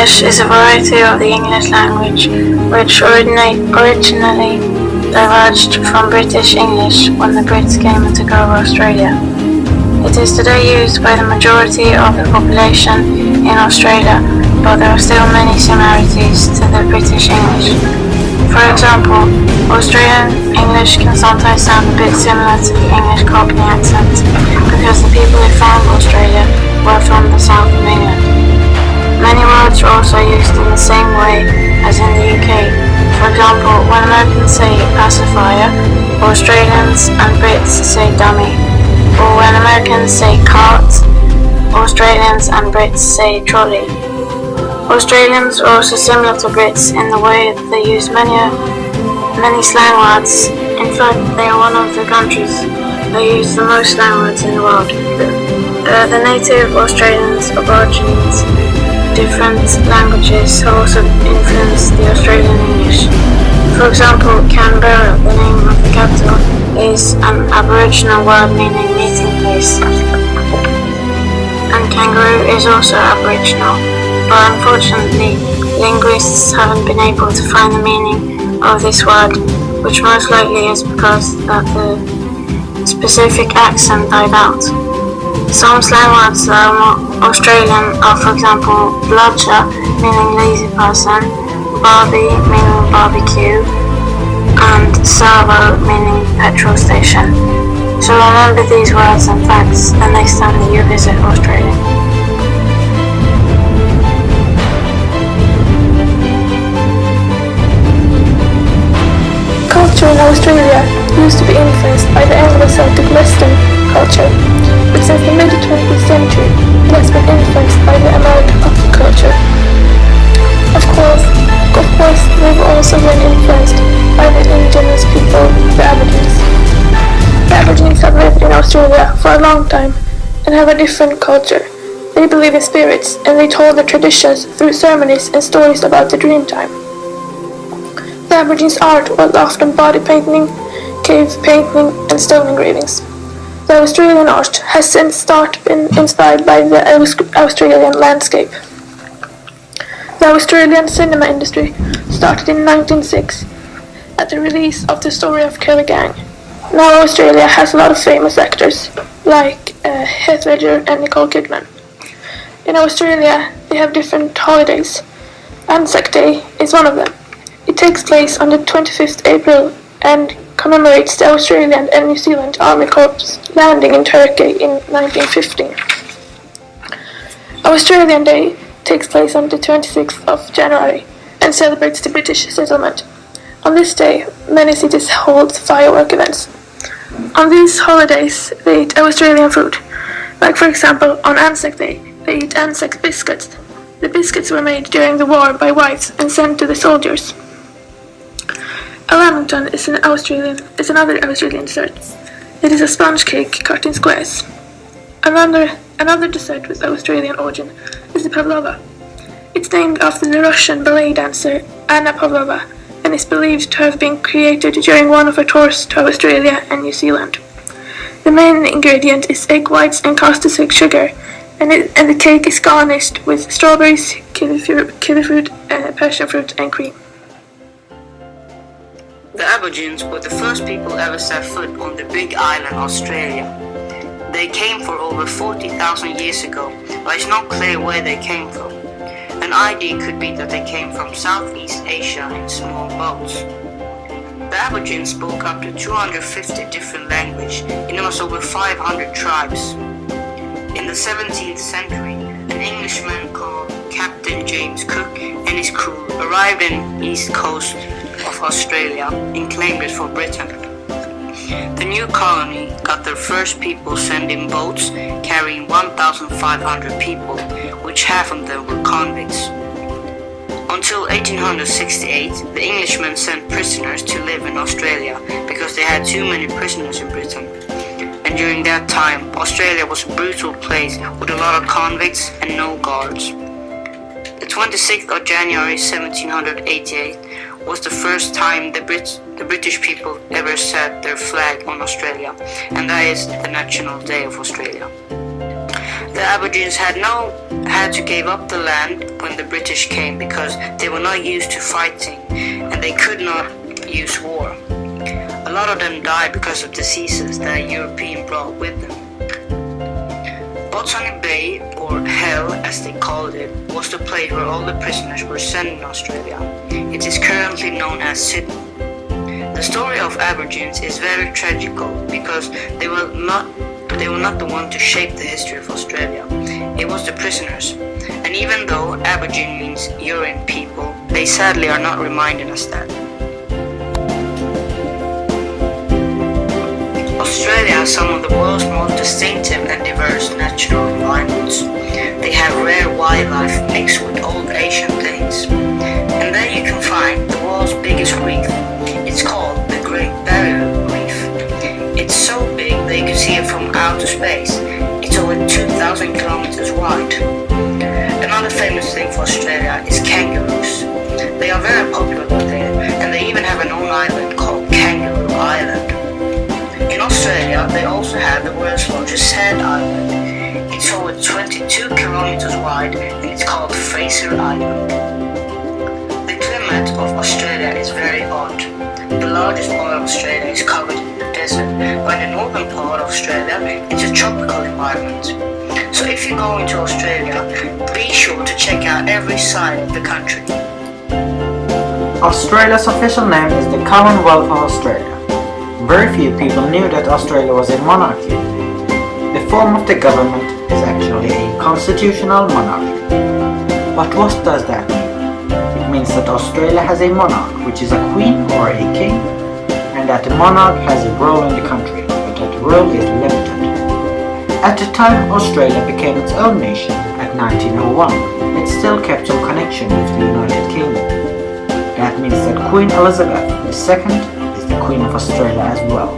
English is a variety of the English language which originally diverged from British English when the Brits came and took over Australia. It is today used by the majority of the population in Australia, but there are still many similarities to the British English. For example, Australian English can sometimes sound a bit similar to the English Cockney accent because the people who founded Australia were from the south of England. Many words are also used in the same way as in the UK. For example, when Americans say pacifier, Australians and Brits say dummy. Or when Americans say cart, Australians and Brits say trolley. Australians are also similar to Brits in the way that they use many slang words. In fact, they are one of the countries that use the most slang words in the world. The native Australians, Aborigines, different languages have also influenced the Australian English. For example, Canberra, the name of the capital, is an Aboriginal word meaning meeting place. And kangaroo is also Aboriginal, but unfortunately, linguists haven't been able to find the meaning of this word, which most likely is because that the specific accent died out. Some slang words that are more Australian are, for example, bludger, meaning lazy person, barbie, meaning barbecue, and servo, meaning petrol station. So remember these words and facts the next time that you visit Australia. Culture in Australia used to be influenced by the Anglo-Celtic Western culture, but since the mid-20th century it has been influenced by the American culture. Of course, they've also been influenced by the indigenous people, the Aborigines. The Aborigines have lived in Australia for a long time and have a different culture. They believe in spirits and they told their traditions through ceremonies and stories about the dream time. The Aborigines' art was often body painting, cave painting and stone engravings. The Australian art has since been inspired by the Australian landscape. The Australian cinema industry started in 1906 at the release of The Story of Kelly Gang. Now Australia has a lot of famous actors like Heath Ledger and Nicole Kidman. In Australia they have different holidays. Anzac Day is one of them. It takes place on the 25th April and commemorates the Australian and New Zealand Army Corps landing in Turkey in 1915. Australian Day takes place on the 26th of January and celebrates the British settlement. On this day, many cities hold firework events. On these holidays, they eat Australian food. Like for example, on Anzac Day, they eat Anzac biscuits. The biscuits were made during the war by whites and sent to the soldiers. A lamington is another Australian dessert. It is a sponge cake cut in squares. Another dessert with Australian origin is the pavlova. It's named after the Russian ballet dancer Anna Pavlova and is believed to have been created during one of her tours to Australia and New Zealand. The main ingredient is egg whites and caustic sugar, and the cake is garnished with strawberries, kiwi fruit, passion fruit and cream. The Aborigines were the first people ever set foot on the Big Island, Australia. They came for over 40,000 years ago, but it's not clear where they came from. An idea could be that they came from Southeast Asia in small boats. The Aborigines spoke up to 250 different languages in almost over 500 tribes. In the 17th century, an Englishman called Captain James Cook and his crew arrived in the east coast of Australia and claimed it for Britain. The new colony got their first people sent in boats carrying 1,500 people, which half of them were convicts. Until 1868, the Englishmen sent prisoners to live in Australia because they had too many prisoners in Britain. And during that time, Australia was a brutal place with a lot of convicts and no guards. The 26th of January 1788 was the first time the British people ever set their flag on Australia, and that is the National Day of Australia. The Aborigines had to give up the land when the British came because they were not used to fighting and they could not use war. A lot of them died because of diseases that Europeans brought with them. Botany Bay, or Hell as they called it, was the place where all the prisoners were sent in Australia. It is currently known as Sydney. The story of Aborigines is very tragical because they were not the one to shape the history of Australia. It was the prisoners. And even though Aborigine means urine people, they sadly are not reminding us that. Australia has some of the world's most distinctive and diverse natural environments. They have rare wildlife mixed with old ancient things. And there you can find the world's biggest reef. It's called the Great Barrier Reef. It's so big that you can see it from outer space. It's over 2,000 kilometers wide. Another famous thing for Australia is kangaroos. They are very popular there, and they even have an own island called Kangaroo Island. In Australia, they also have the world's largest sand island. It's over 22 kilometers wide and it's called Fraser Island. The climate of Australia is very odd. The largest part of Australia is covered in the desert, while the northern part of Australia is a tropical environment. So if you go into Australia, be sure to check out every side of the country. Australia's official name is the Commonwealth of Australia. Very few people knew that Australia was a monarchy. The form of the government is actually a constitutional monarchy. But what does that mean? It means that Australia has a monarch, which is a queen or a king, and that the monarch has a role in the country, but that the role is limited. At the time Australia became its own nation, at 1901, it still kept some connection with the United Kingdom. That means that Queen Elizabeth II is the Queen of Australia as well,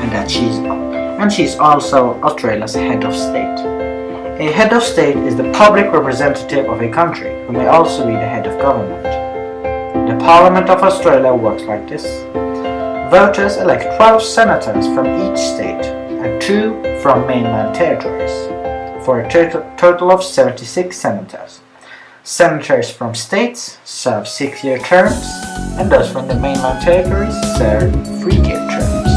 and that she's also Australia's head of state. A head of state is the public representative of a country, who may also be the head of government. The Parliament of Australia works like this. Voters elect 12 senators from each state and 2 from mainland territories, for a total of 76 senators. Senators from states serve 6-year terms, and those from the mainland territories serve 3-year terms.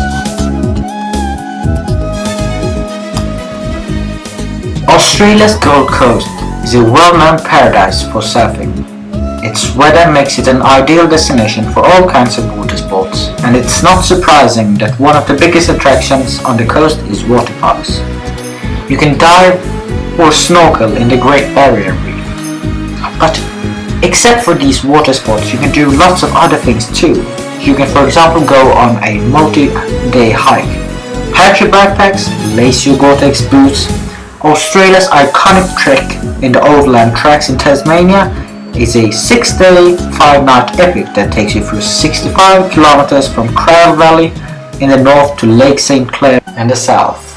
Australia's Gold Coast is a well-known paradise for surfing. Its weather makes it an ideal destination for all kinds of water sports, and it's not surprising that one of the biggest attractions on the coast is water parks. You can dive or snorkel in the Great Barrier Reef. But except for these water sports, you can do lots of other things too. You can, for example, go on a multi-day hike, pack your backpacks, lace your Gore-Tex boots. Australia's iconic trek in the Overland Tracks in Tasmania is a 6-day, 5-night epic that takes you through 65 kilometers from Crowell Valley in the north to Lake St. Clair in the south.